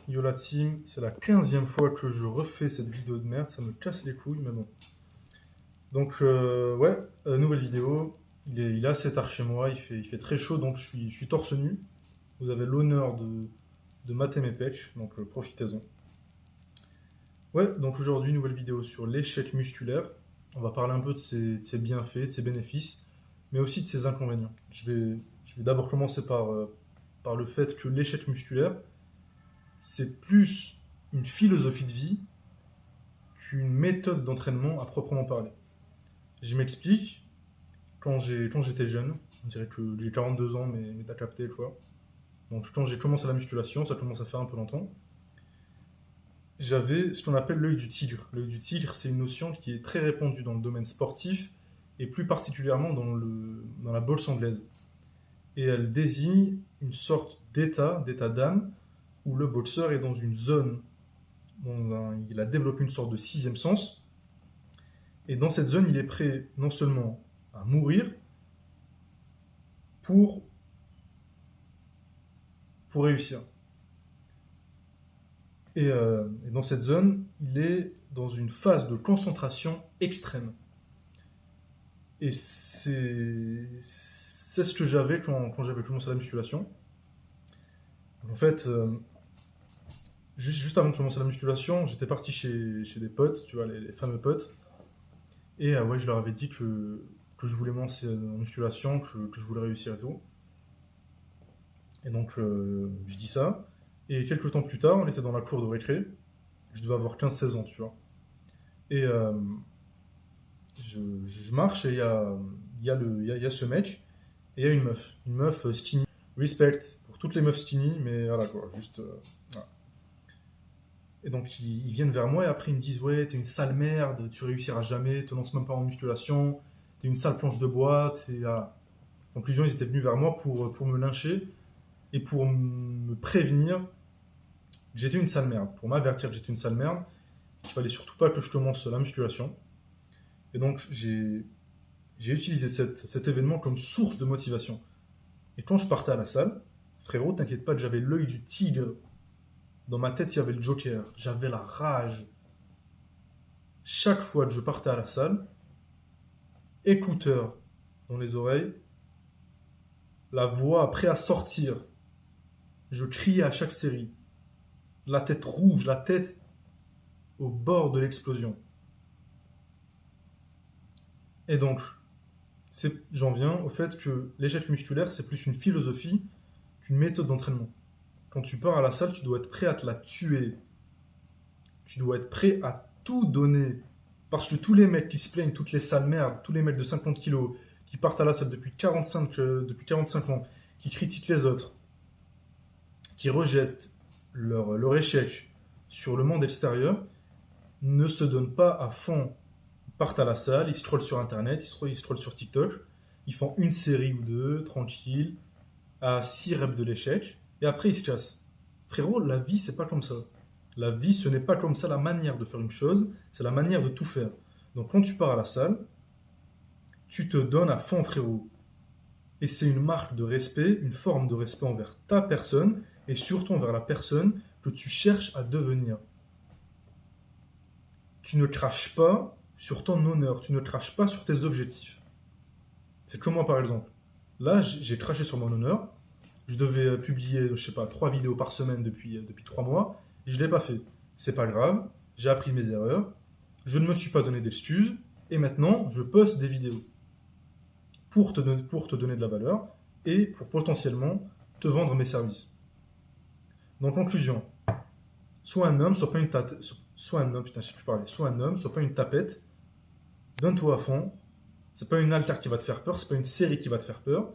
Yo la team, c'est la 15e fois que je refais cette vidéo de merde, ça me casse les couilles, mais bon. Donc nouvelle vidéo, il est assez tard chez moi, il fait très chaud, donc je suis torse nu. Vous avez l'honneur de mater mes pecs, donc profitez-en. Ouais, donc aujourd'hui, nouvelle vidéo sur l'échec musculaire. On va parler un peu de ses bienfaits, de ses bénéfices, mais aussi de ses inconvénients. Je vais d'abord commencer par le fait que l'échec musculaire, c'est plus une philosophie de vie qu'une méthode d'entraînement à proprement parler. Je m'explique. Quand j'étais jeune, on dirait que j'ai 42 ans, mais t'as capté quoi. Donc quand j'ai commencé la musculation, ça commence à faire un peu longtemps, j'avais ce qu'on appelle l'œil du tigre. L'œil du tigre, c'est une notion qui est très répandue dans le domaine sportif, et plus particulièrement dans la boxe anglaise. Et elle désigne une sorte d'état d'âme, où le boxeur est dans une zone, il a développé une sorte de sixième sens, et dans cette zone, il est prêt non seulement à mourir pour réussir. Et dans cette zone, il est dans une phase de concentration extrême. Et c'est ce que j'avais quand j'avais commencé la musculation. En fait, juste avant de commencer la musculation, j'étais parti chez des potes, tu vois, les fameux potes. Et je leur avais dit que je voulais me lancer en musculation, que je voulais réussir et tout. Et donc, je dis ça. Et quelques temps plus tard, on était dans la cour de récré. Je devais avoir 15-16 ans, tu vois. Et je marche et il y a ce mec et il y a une meuf. Une meuf skinny. Respect pour toutes les meufs skinny, mais voilà quoi, juste... voilà. Et donc, ils viennent vers moi et après ils me disent « Ouais, t'es une sale merde, tu réussiras jamais, te lance même pas en musculation, t'es une sale planche de bois, t'es... » Voilà. En conclusion, ils étaient venus vers moi pour me lyncher et pour me prévenir que j'étais une sale merde, pour m'avertir que j'étais une sale merde, qu'il fallait surtout pas que je commence la musculation. Et donc j'ai utilisé cet événement comme source de motivation. Et quand je partais à la salle, frérot, t'inquiète pas que j'avais l'œil du tigre. Dans ma tête, il y avait le Joker, j'avais la rage. Chaque fois que je partais à la salle, écouteurs dans les oreilles, la voix prête à sortir. Je criais à chaque série. La tête rouge, la tête au bord de l'explosion. Et donc, j'en viens au fait que l'échec musculaire, c'est plus une philosophie qu'une méthode d'entraînement. Quand tu pars à la salle, tu dois être prêt à te la tuer. Tu dois être prêt à tout donner. Parce que tous les mecs qui se plaignent, toutes les sales merdes, tous les mecs de 50 kilos, qui partent à la salle depuis 45 ans, qui critiquent les autres, qui rejettent leur échec sur le monde extérieur, ne se donnent pas à fond. Ils partent à la salle, ils scrollent sur internet, ils scrollent sur TikTok, ils font une série ou deux, tranquille, à 6 reps de l'échec, et après ils se cassent. Frérot, la vie c'est pas comme ça. La vie ce n'est pas comme ça la manière de faire une chose, c'est la manière de tout faire. Donc quand tu pars à la salle, tu te donnes à fond frérot. Et c'est une marque de respect, une forme de respect envers ta personne, et surtout envers la personne que tu cherches à devenir. Tu ne craches pas sur ton honneur, tu ne craches pas sur tes objectifs. C'est comme moi par exemple. Là, j'ai craché sur mon honneur. Je devais publier, je sais pas, 3 vidéos par semaine depuis 3 mois, et je ne l'ai pas fait. C'est pas grave, j'ai appris mes erreurs, je ne me suis pas donné d'excuses, et maintenant, je poste des vidéos pour te donner de la valeur, et pour potentiellement te vendre mes services. Donc, conclusion, sois un homme, sois pas une tapette, sois un homme, putain, je sais plus parler, sois un homme, sois pas une tapette, donne-toi à fond, c'est pas une haltère qui va te faire peur, c'est pas une série qui va te faire peur.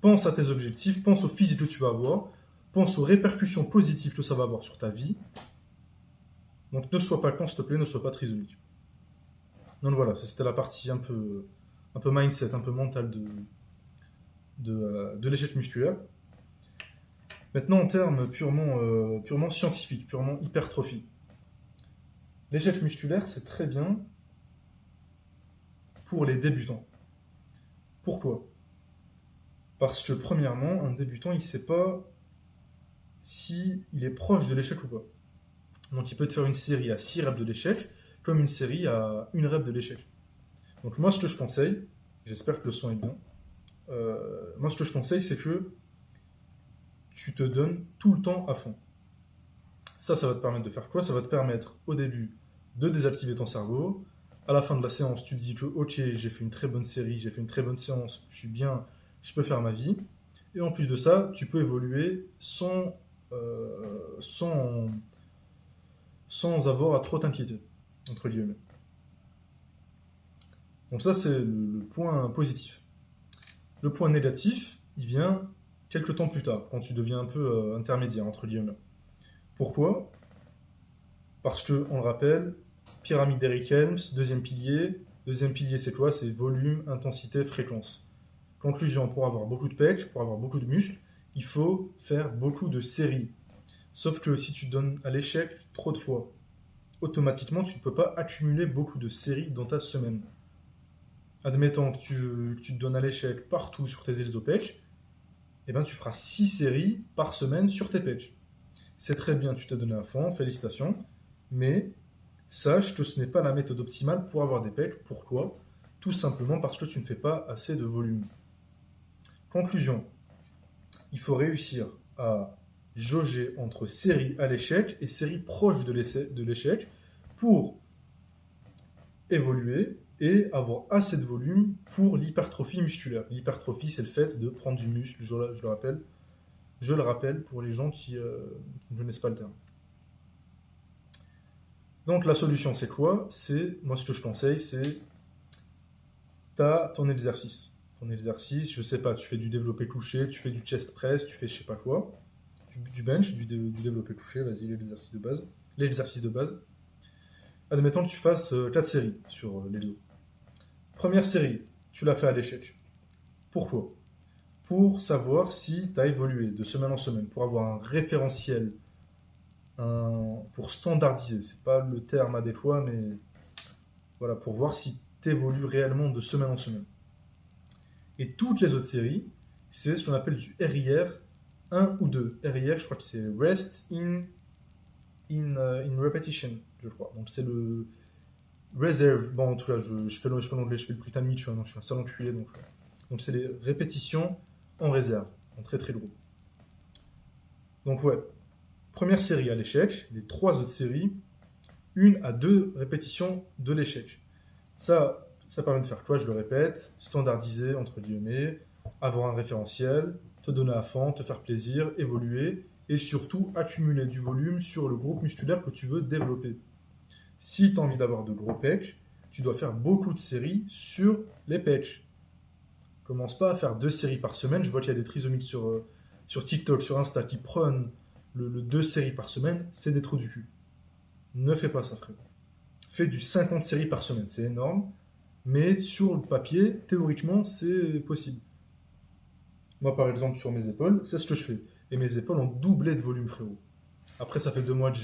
Pense à tes objectifs, pense au physique que tu vas avoir, pense aux répercussions positives que ça va avoir sur ta vie. Donc ne sois pas con, s'il te plaît, ne sois pas trisomique. Donc voilà, ça c'était la partie un peu mindset, un peu mentale de l'échec musculaire. Maintenant en termes purement scientifiques, purement hypertrophie. L'échec musculaire, c'est très bien pour les débutants. Pourquoi ? Parce que premièrement, un débutant, il ne sait pas si il est proche de l'échec ou pas. Donc il peut te faire une série à 6 reps de l'échec, comme une série à 1 rep de l'échec. Donc moi ce que je conseille, j'espère que le son est bien, moi ce que je conseille c'est que tu te donnes tout le temps à fond. Ça va te permettre de faire quoi? Ça va te permettre au début de désactiver ton cerveau. À la fin de la séance, tu te dis que ok, j'ai fait une très bonne série, j'ai fait une très bonne séance, je suis bien, je peux faire ma vie. Et en plus de ça, tu peux évoluer sans avoir à trop t'inquiéter, entre guillemets. Donc ça, c'est le point positif. Le point négatif, il vient quelques temps plus tard, quand tu deviens un peu intermédiaire, entre guillemets. Pourquoi? Parce que, on le rappelle, pyramide d'Eric Helms, deuxième pilier. Deuxième pilier, c'est quoi? C'est volume, intensité, fréquence. Conclusion, pour avoir beaucoup de pecs, pour avoir beaucoup de muscles, il faut faire beaucoup de séries. Sauf que si tu donnes à l'échec trop de fois, automatiquement, tu ne peux pas accumuler beaucoup de séries dans ta semaine. Admettons que tu te donnes à l'échec partout sur tes exos pecs, et ben tu feras 6 séries par semaine sur tes pecs. C'est très bien, tu t'es donné à fond, félicitations, mais sache que ce n'est pas la méthode optimale pour avoir des pecs. Pourquoi? Tout simplement parce que tu ne fais pas assez de volume. Conclusion, il faut réussir à jauger entre séries à l'échec et séries proches de l'échec pour évoluer et avoir assez de volume pour l'hypertrophie musculaire. L'hypertrophie, c'est le fait de prendre du muscle, je le rappelle pour les gens qui ne connaissent pas le terme. Donc la solution, c'est quoi? Moi, ce que je conseille, c'est tu as ton exercice. Ton exercice, je sais pas, tu fais du développé couché, tu fais du chest press, tu fais je sais pas quoi, du bench, du développé couché, vas-y, l'exercice de base. L'exercice de base. Admettons que tu fasses 4 séries sur les dos. Première série, tu l'as fait à l'échec. Pourquoi? Pour savoir si tu as évolué de semaine en semaine, pour avoir un référentiel, pour standardiser. C'est pas le terme adéquat, mais voilà, pour voir si tu évolues réellement de semaine en semaine. Et toutes les autres séries, c'est ce qu'on appelle du RIR 1 ou 2. RIR, je crois que c'est Rest in Repetition, je crois. Donc c'est le Reserve. Bon, en tout cas, je fais l'anglais, je fais le britannique, je suis un sale enculé. Donc c'est les répétitions en réserve, en très très gros. Donc ouais, première série à l'échec, les 3 autres séries, 1 à 2 répétitions de l'échec. Ça permet de faire quoi? Je le répète, standardiser, entre guillemets, avoir un référentiel, te donner à fond, te faire plaisir, évoluer, et surtout accumuler du volume sur le groupe musculaire que tu veux développer. Si tu as envie d'avoir de gros pecs, tu dois faire beaucoup de séries sur les pecs. Commence pas à faire 2 séries par semaine. Je vois qu'il y a des trisomiques sur TikTok, sur Insta qui prennent le 2 séries par semaine, c'est des trous du cul. Ne fais pas ça, frère. Fais du 50 séries par semaine, c'est énorme. Mais sur le papier, théoriquement, c'est possible. Moi, par exemple, sur mes épaules, c'est ce que je fais. Et mes épaules ont doublé de volume, frérot. Après, ça fait 2 mois que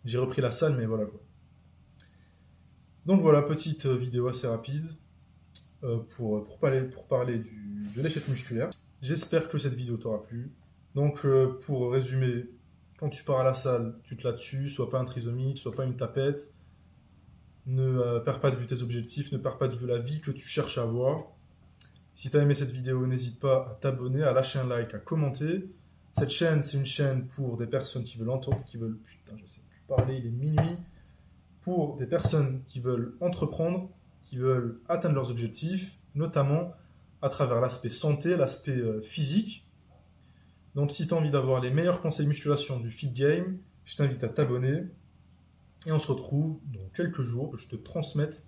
j'ai repris la salle, mais voilà quoi. Donc voilà, petite vidéo assez rapide pour parler de l'échec musculaire. J'espère que cette vidéo t'aura plu. Donc pour résumer, quand tu pars à la salle, tu te la dessus, sois pas un trisomique, sois pas une tapette. Ne perds pas de vue tes objectifs, ne perds pas de vue la vie que tu cherches à avoir. Si tu as aimé cette vidéo, n'hésite pas à t'abonner, à lâcher un like, à commenter. Cette chaîne, c'est une chaîne pour des personnes qui veulent putain, je sais plus parler, il est minuit. Pour des personnes qui veulent entreprendre, qui veulent atteindre leurs objectifs, notamment à travers l'aspect santé, l'aspect physique. Donc si tu as envie d'avoir les meilleurs conseils musculation du Fit Game, je t'invite à t'abonner. Et on se retrouve dans quelques jours, que je te transmette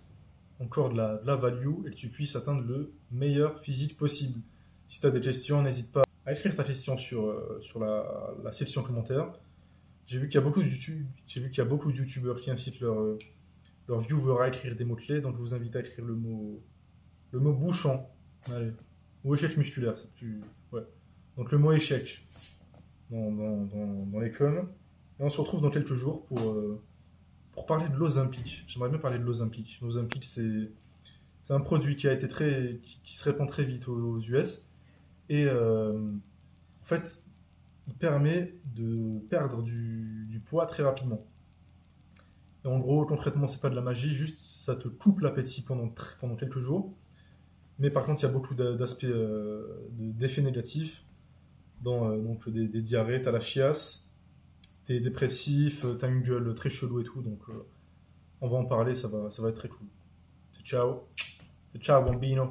encore de la value et que tu puisses atteindre le meilleur physique possible. Si tu as des questions, n'hésite pas à écrire ta question sur la section commentaires. J'ai vu qu'il y a beaucoup de youtubeurs qui incitent leurs viewers à écrire des mots-clés, donc je vous invite à écrire le mot bouchon. Allez. Ou échec musculaire, c'est plus. Ouais. Donc le mot échec dans les coms. Et on se retrouve dans quelques jours pour parler de l'Ozempic. J'aimerais bien parler de l'Ozempic. L'Ozempic, c'est un produit qui se répand très vite aux US. Et en fait, il permet de perdre du poids très rapidement. Et en gros, concrètement, c'est pas de la magie, juste ça te coupe l'appétit pendant quelques jours. Mais par contre, il y a beaucoup d'aspects, d'effets négatifs, donc des diarrhées, t'as la chiasse, t'es dépressif, t'as une gueule très chelou et tout, donc on va en parler, ça va être très cool. C'est ciao, bambino.